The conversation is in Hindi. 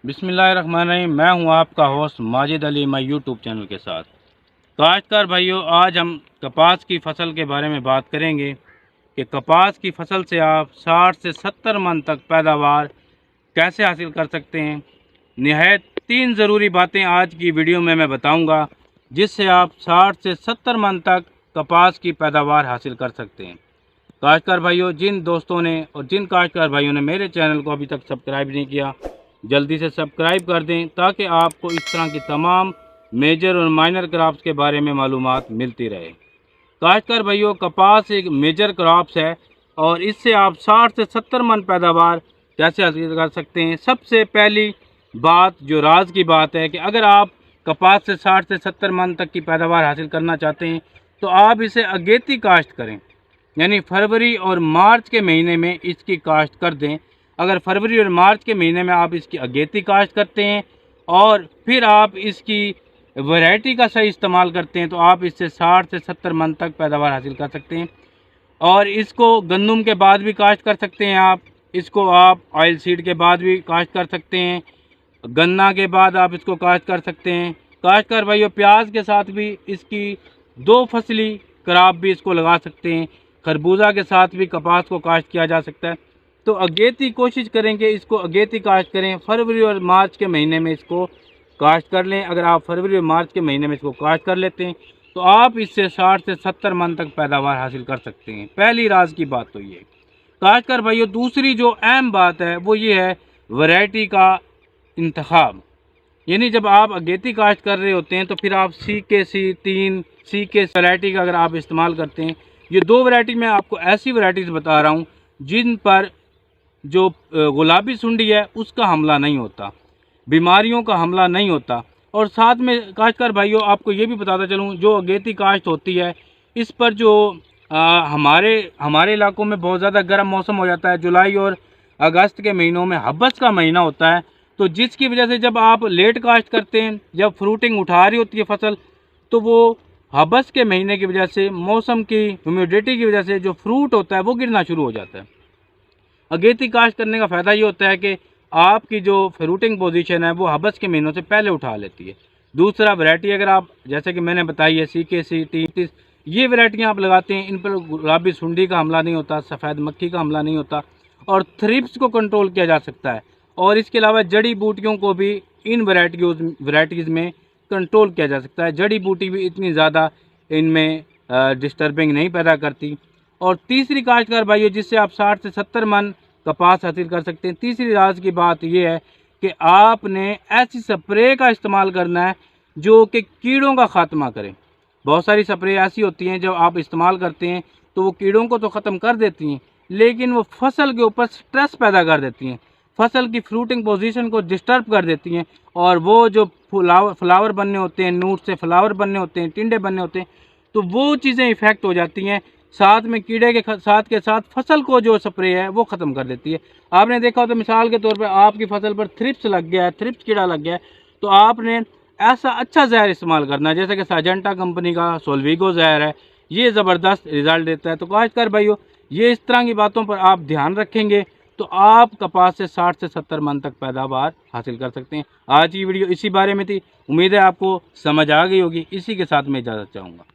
बिस्मिल्लाहिर्रहमानिर्रहीम। मैं हूं आपका host Majid Ali my YouTube channel के साथ। काश्तकार भाइयों, आज हम कपास की फ़सल के बारे में बात करेंगे कि कपास की फ़सल से आप 60 से 70 मन तक पैदावार कैसे हासिल कर सकते हैं। निहायत 3 ज़रूरी बातें आज की वीडियो में मैं बताऊंगा, जिससे आप 60 से 70 मन तक कपास की पैदावार हासिल कर सकते हैं। काश्तकार भाइयों, जिन दोस्तों ने और जिन काश्तकार भाइयों ने मेरे चैनल को अभी तक सब्सक्राइब नहीं किया, जल्दी से सब्सक्राइब कर दें ताकि आपको इस तरह की तमाम मेजर और माइनर क्रॉप्स के बारे में मालूमात मिलती रहे। काश्तकार भाइयों, कपास एक मेजर क्रॉप्स है और इससे आप 60 से 70 मन पैदावार कैसे हासिल कर सकते हैं। सबसे पहली बात, जो राज की बात है, कि अगर आप कपास से 60 से 70 मन तक की पैदावार हासिल करना चाहते हैं तो आप इसे अगेती काश्त करें, यानी फरवरी और मार्च के महीने में इसकी काश्त कर दें। अगर फरवरी और मार्च के महीने में आप इसकी अगेती काश्त करते हैं और फिर आप इसकी वैरायटी का सही इस्तेमाल करते हैं तो आप इससे 60 से 70 मन तक पैदावार हासिल कर सकते हैं। और इसको गंदम के बाद भी काश्त कर सकते हैं, इसको आप ऑयल सीड के बाद भी काश्त कर सकते हैं, गन्ना के बाद आप इसको काश्त कर सकते हैं। काश्तकार भाइयों, प्याज के साथ भी इसकी 2 फसली क्रॉप भी इसको लगा सकते हैं। खरबूजा के साथ भी कपास को काश्त किया जा सकता है। तो अगेती कोशिश करेंगे, इसको अगेती काश्त करें। फरवरी और मार्च के महीने में इसको काश्त कर लें। अगर आप फरवरी और मार्च के महीने में इसको काश्त कर लेते हैं तो आप इससे 60 से 70 मन तक पैदावार हासिल कर सकते हैं। पहली राज की बात तो ये। काश्तकार भाइयों, दूसरी जो अहम बात है वो ये है वैरायटी का इंतखाब। यानी जब आप अगेती काश्त कर रहे होते हैं तो फिर आप CK3 CK वैरायटी का अगर आप इस्तेमाल करते हैं, ये 2 वैरायटी मैं आपको ऐसी वैरायटीज़ बता रहा हूँ जिन पर जो गुलाबी सुंडी है उसका हमला नहीं होता, बीमारियों का हमला नहीं होता। और साथ में काश्तकार भाइयों, आपको ये भी बताता चलूँ, जो अगेती काश्त होती है इस पर जो हमारे इलाकों में बहुत ज़्यादा गर्म मौसम हो जाता है। जुलाई और अगस्त के महीनों में हब्बस का महीना होता है, तो जिसकी वजह से जब आप लेट काश्त करते हैं, जब फ्रूटिंग उठा रही होती है फसल, तो वो हब्बस के महीने की वजह से, मौसम की ह्यूमिडिटी की वजह से जो फ्रूट होता है वो गिरना शुरू हो जाता है। अगेती काश्त करने का फ़ायदा ये होता है कि आपकी जो फ्रूटिंग पोजीशन है वो हब्बस के महीनों से पहले उठा लेती है। दूसरा, वैरायटी अगर आप, जैसे कि मैंने बताई है, CK3 ये वैरायटियाँ आप लगाते हैं, इन पर गुलाबी सुंडी का हमला नहीं होता, सफ़ेद मक्खी का हमला नहीं होता और थ्रिप्स को कंट्रोल किया जा सकता है। और इसके अलावा जड़ी बूटियों को भी इन वैरायटीज़ में कंट्रोल किया जा सकता है। जड़ी बूटी भी इतनी ज़्यादा इनमें डिस्टर्बिंग नहीं पैदा करती। और तीसरी काश्तकार भाइयों, जिससे आप 60 से 70 मन कपास हासिल कर सकते हैं, तीसरी राज की बात यह है कि आपने ऐसी स्प्रे का इस्तेमाल करना है जो कि कीड़ों का ख़ात्मा करे। बहुत सारी स्प्रे ऐसी होती हैं जो आप इस्तेमाल करते हैं तो वो कीड़ों को तो ख़त्म कर देती हैं, लेकिन वो फसल के ऊपर स्ट्रेस पैदा कर देती हैं, फसल की फ्रूटिंग पोजीशन को डिस्टर्ब कर देती हैं। और वो जो फ्लावर बनने होते हैं, नूट से फ्लावर बनने होते हैं, टिंडे बनने होते हैं, तो वो चीज़ें इफ़ेक्ट हो जाती हैं। साथ में कीड़े के साथ फसल को जो स्प्रे है वो ख़त्म कर देती है। आपने देखा हो तो मिसाल के तौर पे आपकी फसल पर थ्रिप्स लग गया है, थ्रिप्स कीड़ा लग गया है, तो आपने ऐसा अच्छा जहर इस्तेमाल करना है, जैसे कि साजेंटा कंपनी का सोल्विगो जहर है। ये ज़बरदस्त रिज़ल्ट देता है। तो काश्तकार भाइयों, ये इस तरह की बातों पर आप ध्यान रखेंगे तो आप कपास से 60 से 70 मन तक पैदावार हासिल कर सकते हैं। आज की वीडियो इसी बारे में थी। उम्मीद है आपको समझ आ गई होगी। इसी के साथ मैं इजाज़त चाहूँगा।